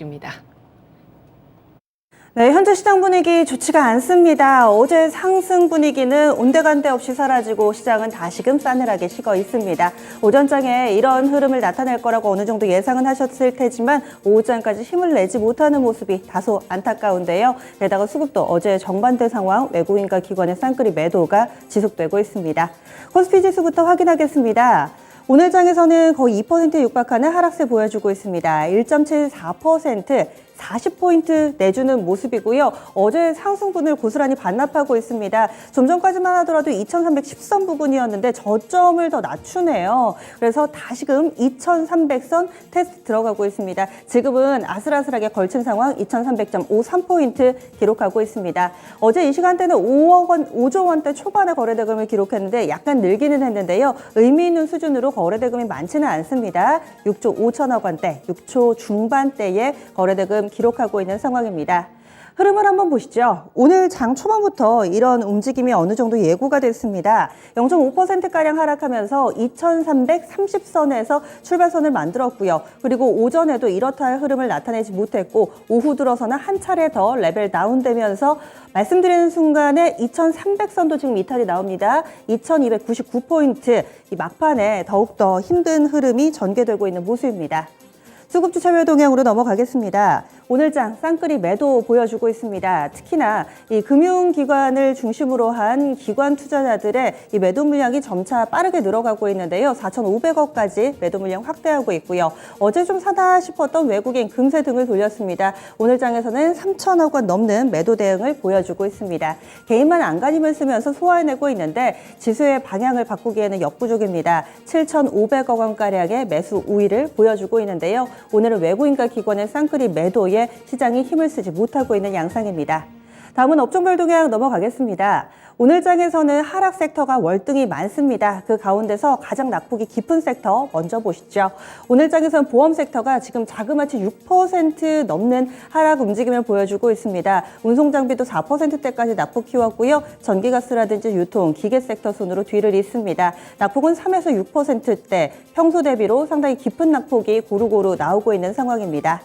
입니다. 네, 현재 시장 분위기 좋지가 않습니다. 어제 상승 분위기는 온데간데 없이 사라지고 시장은 다시금 싸늘하게 식어 있습니다. 오전장에 이런 흐름을 나타낼 거라고 어느 정도 예상은 하셨을 테지만 오후장까지 힘을 내지 못하는 모습이 다소 안타까운데요. 게다가 수급도 어제 정반대 상황, 외국인과 기관의 쌍끌이 매도가 지속되고 있습니다. 코스피 지수부터 확인하겠습니다. 오늘 장에서는 거의 2%에 육박하는 하락세 보여주고 있습니다. 1.74%, 40포인트 내주는 모습이고요. 어제 상승분을 고스란히 반납하고 있습니다. 좀 전까지만 하더라도 2310선 부근이었는데 저점을 더 낮추네요. 그래서 다시금 2300선 테스트 들어가고 있습니다. 지금은 아슬아슬하게 걸친 상황 2300.53포인트 기록하고 있습니다. 어제 이 시간대는 5조 원대 초반의 거래대금을 기록했는데 약간 늘기는 했는데요. 의미 있는 수준으로 거래대금이 많지는 않습니다. 6조 5천억 원대, 6조 중반대의 거래대금 기록하고 있는 상황입니다. 흐름을 한번 보시죠. 오늘 장 초반부터 이런 움직임이 어느 정도 예고가 됐습니다. 0.5%가량 하락하면서 2330선에서 출발선을 만들었고요. 그리고 오전에도 이렇다 할 흐름을 나타내지 못했고 오후 들어서는 한 차례 더 레벨 다운되면서 말씀드리는 순간에 2300선도 지금 이탈이 나옵니다. 2299포인트, 이 막판에 더욱더 힘든 흐름이 전개되고 있는 모습입니다. 수급주 차별 동향으로 넘어가겠습니다. 오늘장 쌍끌이 매도 보여주고 있습니다. 특히나 이 금융기관을 중심으로 한 기관 투자자들의 이 매도 물량이 점차 빠르게 늘어가고 있는데요. 4,500억까지 매도 물량 확대하고 있고요. 어제 좀 사다 싶었던 외국인 금세 등을 돌렸습니다. 오늘장에서는 3천억 원 넘는 매도 대응을 보여주고 있습니다. 개인만 안간힘을 쓰면서 소화해내고 있는데 지수의 방향을 바꾸기에는 역부족입니다. 7,500억 원가량의 매수 우위를 보여주고 있는데요. 오늘은 외국인과 기관의 쌍끌이 매도에 시장이 힘을 쓰지 못하고 있는 양상입니다. 다음은 업종별 동향 넘어가겠습니다. 오늘 장에서는 하락 섹터가 월등히 많습니다. 그 가운데서 가장 낙폭이 깊은 sek터 먼저 보시죠. 오늘 장에서는 보험 섹터가 지금 자그마치 6% 넘는 하락 움직임을 보여주고 있습니다. 운송장비도 4%대까지 낙폭 키웠고요. 전기가스라든지 유통, 기계 섹터 순으로 뒤를 잇습니다. 낙폭은 3에서 6%대, 평소 대비로 상당히 깊은 낙폭이 고루고루 나오고 있는 상황입니다.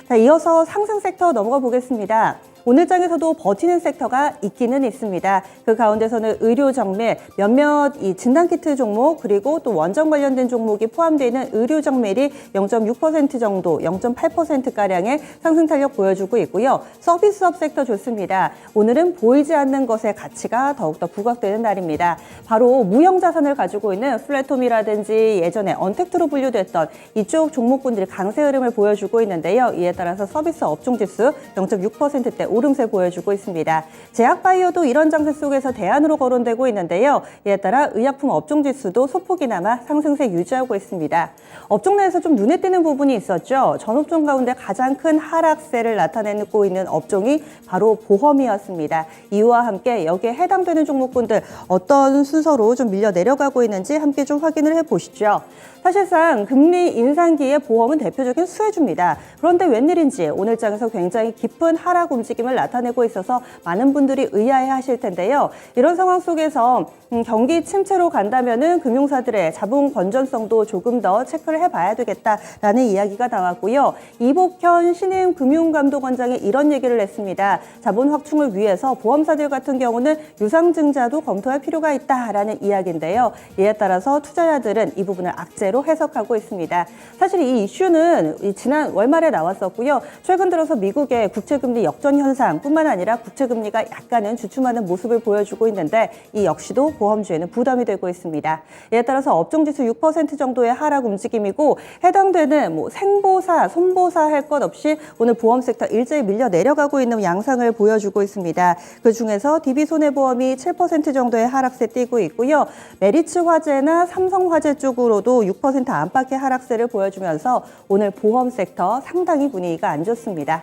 자, 이어서 상승 섹터 넘어가 보겠습니다. 오늘 장에서도 버티는 섹터가 있기는 있습니다. 그 가운데서는 의료 정밀, 몇몇 이 진단키트 종목 그리고 또 원정 관련된 종목이 포함되어 있는 의료 정밀이 0.6% 정도, 0.8%가량의 상승 탄력 보여주고 있고요. 서비스업 섹터 좋습니다. 오늘은 보이지 않는 것의 가치가 더욱더 부각되는 날입니다. 바로 무형 자산을 가지고 있는 플랫폼이라든지 예전에 언택트로 분류됐던 이쪽 종목군들이 강세 흐름을 보여주고 있는데요. 이에 따라서 서비스 업종지수 0.6%대 오름세 보여주고 있습니다. 제약바이오도 이런 장세 속에서 대안으로 거론되고 있는데요. 이에 따라 의약품 업종지수도 소폭이나마 상승세 유지하고 있습니다. 업종 내에서 좀 눈에 띄는 부분이 있었죠. 전 업종 가운데 가장 큰 하락세를 나타내고 있는 업종이 바로 보험이었습니다. 이와 함께 여기에 해당되는 종목군들 어떤 순서로 좀 밀려 내려가고 있는지 함께 좀 확인을 해보시죠. 사실상 금리 인상기에 보험은 대표적인 수혜주입니다. 그런데 웬일인지 오늘 장에서 굉장히 깊은 하락 움직임을 나타내고 있어서 많은 분들이 의아해하실 텐데요. 이런 상황 속에서 경기 침체로 간다면은 금융사들의 자본 건전성도 조금 더 체크를 해봐야 되겠다라는 이야기가 나왔고요. 이복현 신임 금융감독원장이 이런 얘기를 했습니다. 자본 확충을 위해서 보험사들 같은 경우는 유상증자도 검토할 필요가 있다라는 이야기인데요. 이에 따라서 투자자들은 이 부분을 악재로 해석하고 있습니다. 사실 이 이슈는 지난 월말에 나왔었고요. 최근 들어서 미국의 국채금리 역전 현상뿐만 아니라 국채금리가 약간은 주춤하는 모습을 보여주고 있는데 이 역시도 보험주에는 부담이 되고 있습니다. 이에 따라서 업종지수 6% 정도의 하락 움직임이고 해당되는 생보사, 손보사 할 것 없이 오늘 보험 섹터 일제히 밀려 내려가고 있는 양상을 보여주고 있습니다. 그중에서 DB손해보험이 7% 정도의 하락세 띄고 있고요. 메리츠 화재나 삼성 화재 쪽으로도 6% 안팎의 하락세를 보여주면서 오늘 보험 섹터 상당히 분위기가 안 좋습니다.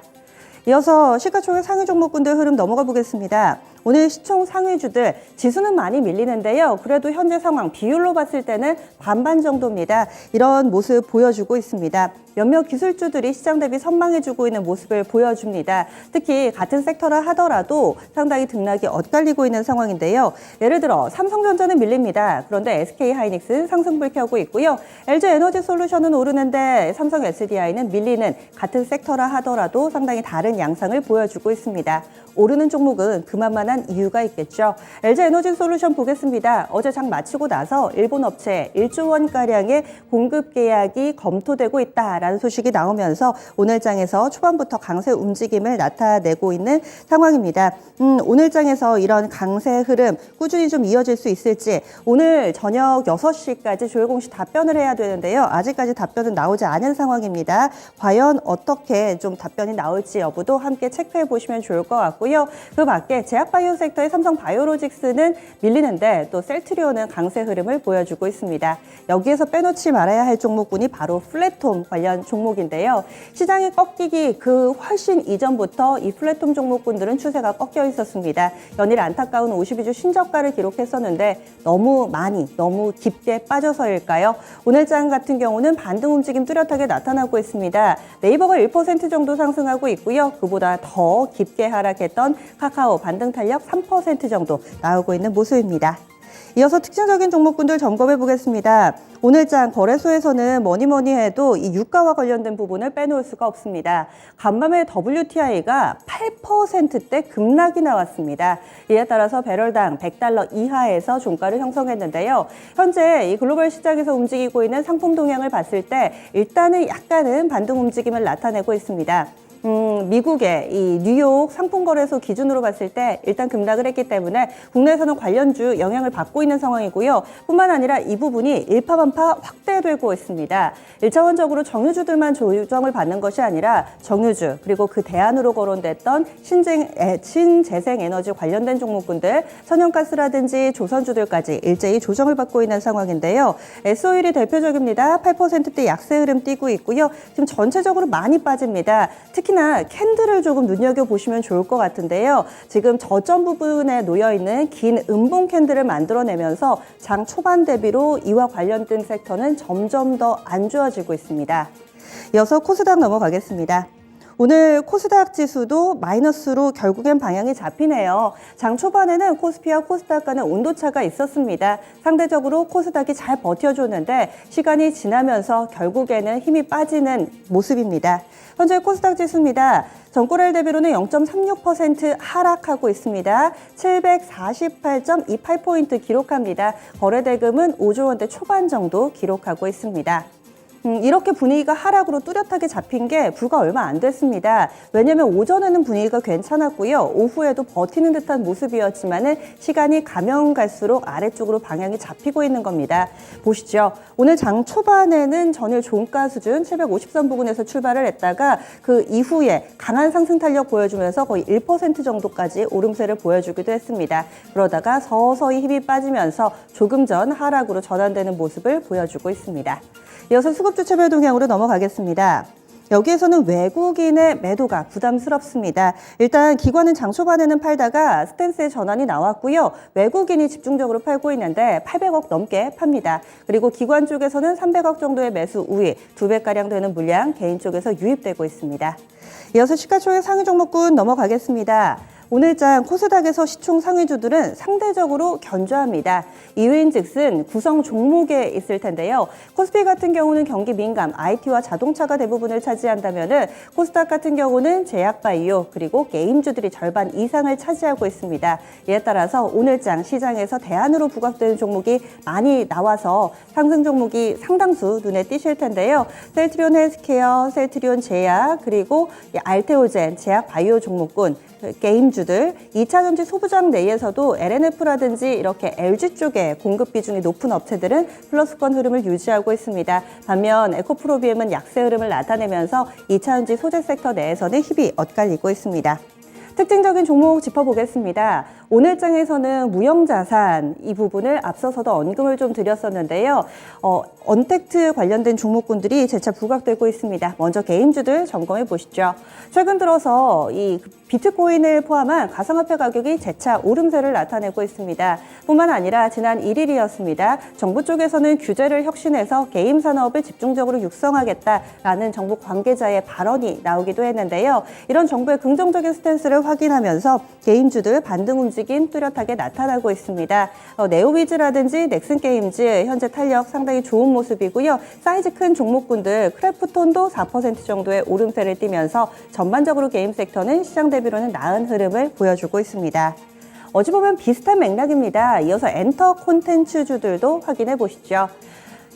이어서 시가총액 상위 종목군들 흐름 넘어가 보겠습니다. 오늘 시총 상위주들 지수는 많이 밀리는데요. 그래도 현재 상황 비율로 봤을 때는 반반 정도입니다. 이런 모습 보여주고 있습니다. 몇몇 기술주들이 시장 대비 선방해주고 있는 모습을 보여줍니다. 특히 같은 섹터라 하더라도 상당히 등락이 엇갈리고 있는 상황인데요. 예를 들어 삼성전자는 밀립니다. 그런데 SK하이닉스는 상승불 켜고 있고요. LG에너지솔루션은 오르는데 삼성 SDI는 밀리는 같은 섹터라 하더라도 상당히 다른 양상을 보여주고 있습니다. 오르는 종목은 그만만한 이유가 있겠죠. LG에너지솔루션 보겠습니다. 어제 장 마치고 나서 일본 업체 1조 원가량의 공급 계약이 검토되고 있다라는 소식이 나오면서 오늘 장에서 초반부터 강세 움직임을 나타내고 있는 상황입니다. 오늘 장에서 이런 강세 흐름 꾸준히 좀 이어질 수 있을지 오늘 저녁 6시까지 조혜공 씨 답변을 해야 되는데요. 아직까지 답변은 나오지 않은 상황입니다. 과연 어떻게 좀 답변이 나올지 여부도 함께 체크해 보시면 좋을 것 같고요. 그 밖에 제약바이오 섹터의 삼성바이오로직스는 밀리는데 또 셀트리온은 강세 흐름을 보여주고 있습니다. 여기에서 빼놓지 말아야 할 종목군이 바로 플랫폼 관련 종목인데요. 시장이 꺾이기 그 훨씬 이전부터 이 플랫폼 종목군들은 추세가 꺾여 있었습니다. 연일 안타까운 52주 신저가를 기록했었는데 너무 많이, 너무 깊게 빠져서일까요? 오늘 장 같은 경우는 반등 움직임 뚜렷하게 나타나고 있습니다. 네이버가 1% 정도 상승하고 있고요. 그보다 더 깊게 하락했던 카카오 반등 탄력 3% 정도 나오고 있는 모습입니다. 이어서 특징적인 종목군들 점검해 보겠습니다. 오늘 장 거래소에서는 뭐니 해도 이 유가와 관련된 부분을 빼놓을 수가 없습니다. 간밤에 WTI가 8%대 급락이 나왔습니다. 이에 따라서 배럴당 $100 이하에서 종가를 형성했는데요. 현재 이 글로벌 시장에서 움직이고 있는 상품 동향을 봤을 때 일단은 약간은 반등 움직임을 나타내고 있습니다. 미국의 이 뉴욕 상품거래소 기준으로 봤을 때 일단 급락을 했기 때문에 국내에서는 관련주 영향을 받고 있는 상황이고요. 뿐만 아니라 이 부분이 일파만파 확대되고 있습니다. 1차원적으로 정유주들만 조정을 받는 것이 아니라 정유주 그리고 그 대안으로 거론됐던 신재생에너지 관련된 종목군들 천연가스라든지 조선주들까지 일제히 조정을 받고 있는 상황인데요. S-오일이 대표적입니다. 8%대 약세 흐름 띄고 있고요. 지금 전체적으로 많이 빠집니다. 특히나 캔들을 조금 눈여겨보시면 좋을 것 같은데요. 지금 저점 부분에 놓여있는 긴 음봉 캔들을 만들어내면서 장 초반 대비로 이와 관련된 섹터는 점점 더 안 좋아지고 있습니다. 이어서 코스닥 넘어가겠습니다. 오늘 코스닥 지수도 마이너스로 결국엔 방향이 잡히네요. 장 초반에는 코스피와 코스닥 간의 온도차가 있었습니다. 상대적으로 코스닥이 잘 버텨줬는데 시간이 지나면서 결국에는 힘이 빠지는 모습입니다. 현재 코스닥 지수입니다. 전고래일 대비로는 0.36% 하락하고 있습니다. 748.28포인트 기록합니다. 거래대금은 5조 원대 초반 정도 기록하고 있습니다. 이렇게 분위기가 하락으로 뚜렷하게 잡힌 게 불과 얼마 안 됐습니다. 왜냐하면 오전에는 분위기가 괜찮았고요. 오후에도 버티는 듯한 모습이었지만 시간이 가면 갈수록 아래쪽으로 방향이 잡히고 있는 겁니다. 보시죠. 오늘 장 초반에는 전일 종가 수준 750선 부근에서 출발을 했다가 그 이후에 강한 상승 탄력 보여주면서 거의 1% 정도까지 오름세를 보여주기도 했습니다. 그러다가 서서히 힘이 빠지면서 조금 전 하락으로 전환되는 모습을 보여주고 있습니다. 이어서 수급주체별 동향으로 넘어가겠습니다. 여기에서는 외국인의 매도가 부담스럽습니다. 일단 기관은 장 초반에는 팔다가 스탠스의 전환이 나왔고요. 외국인이 집중적으로 팔고 있는데 800억 넘게 팝니다. 그리고 기관 쪽에서는 300억 정도의 매수 우위, 2배가량 되는 물량 개인 쪽에서 유입되고 있습니다. 이어서 시가총액 상위 종목군 넘어가겠습니다. 오늘 장 코스닥에서 시총 상위주들은 상대적으로 견조합니다. 이유인즉슨 구성 종목에 있을 텐데요. 코스피 같은 경우는 경기 민감, IT와 자동차가 대부분을 차지한다면은 코스닥 같은 경우는 제약바이오 그리고 게임주들이 절반 이상을 차지하고 있습니다. 이에 따라서 오늘 장 시장에서 대안으로 부각되는 종목이 많이 나와서 상승 종목이 상당수 눈에 띄실 텐데요. 셀트리온 헬스케어, 셀트리온 제약 그리고 알테오젠 제약바이오 종목군 게임주들, 2차전지 소부장 내에서도 LNF라든지 이렇게 LG 쪽에 공급 비중이 높은 업체들은 플러스권 흐름을 유지하고 있습니다. 반면 에코프로비엠은 약세 흐름을 나타내면서 2차전지 소재 섹터 내에서는 힘이 엇갈리고 있습니다. 특징적인 종목 짚어보겠습니다. 오늘 장에서는 무형자산 이 부분을 앞서서도 언급을 좀 드렸었는데요. 언택트 관련된 종목군들이 재차 부각되고 있습니다. 먼저 개인주들 점검해 보시죠. 최근 들어서 이 비트코인을 포함한 가상화폐 가격이 재차 오름세를 나타내고 있습니다. 뿐만 아니라 지난 1일이었습니다. 정부 쪽에서는 규제를 혁신해서 게임 산업을 집중적으로 육성하겠다라는 정부 관계자의 발언이 나오기도 했는데요. 이런 정부의 긍정적인 스탠스를 확인하면서 게임주들 반등 움직임 뚜렷하게 나타나고 있습니다. 네오위즈라든지 넥슨게임즈 현재 탄력 상당히 좋은 모습이고요. 사이즈 큰 종목군들 크래프톤도 4% 정도의 오름세를 띠면서 전반적으로 게임 섹터는 시장 대비로는 나은 흐름을 보여주고 있습니다. 어찌 보면 비슷한 맥락입니다. 이어서 엔터 콘텐츠주들도 확인해 보시죠.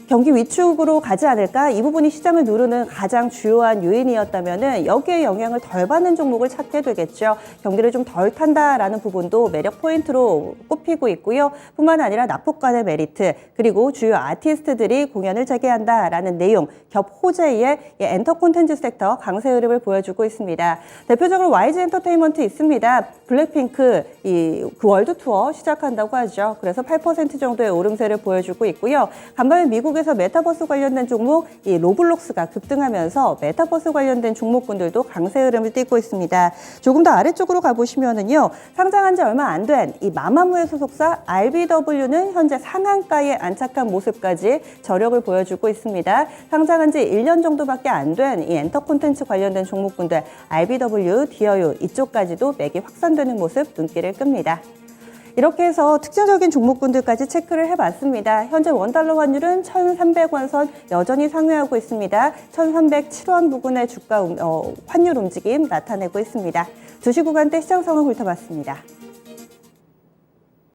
경기 위축으로 가지 않을까? 이 부분이 시장을 누르는 가장 주요한 요인이었다면 여기에 영향을 덜 받는 종목을 찾게 되겠죠. 경기를 좀 덜 탄다라는 부분도 매력 포인트로 꼽히고 있고요. 뿐만 아니라 납폭 간의 메리트, 그리고 주요 아티스트들이 공연을 재개한다라는 내용, 겹 호재의 엔터 콘텐츠 섹터 강세 흐름을 보여주고 있습니다. 대표적으로 YG 엔터테인먼트 있습니다. 블랙핑크 그 월드 투어 시작한다고 하죠. 그래서 8% 정도의 오름세를 보여주고 있고요. 간밤에 미국에서 메타버스 관련된 종목 로블록스가 급등하면서 메타버스 관련된 종목군들도 강세 흐름을 띠고 있습니다. 조금 더 아래쪽으로 가보시면은요, 상장한 지 얼마 안 된 이 마마무의 소속사 RBW는 현재 상한가에 안착한 모습까지 저력을 보여주고 있습니다. 상장한 지 1년 정도밖에 안 된 이 엔터 콘텐츠 관련된 종목군들 RBW, 디어유 이쪽까지도 맥이 확산되는 모습 눈길을 끕니다. 이렇게 해서 특징적인 종목군들까지 체크를 해봤습니다. 현재 원달러 환율은 1,300원 선 여전히 상회하고 있습니다. 1,307원 부근의 주가 환율 움직임 나타내고 있습니다. 2시 구간대 시장 상황 훑어봤습니다.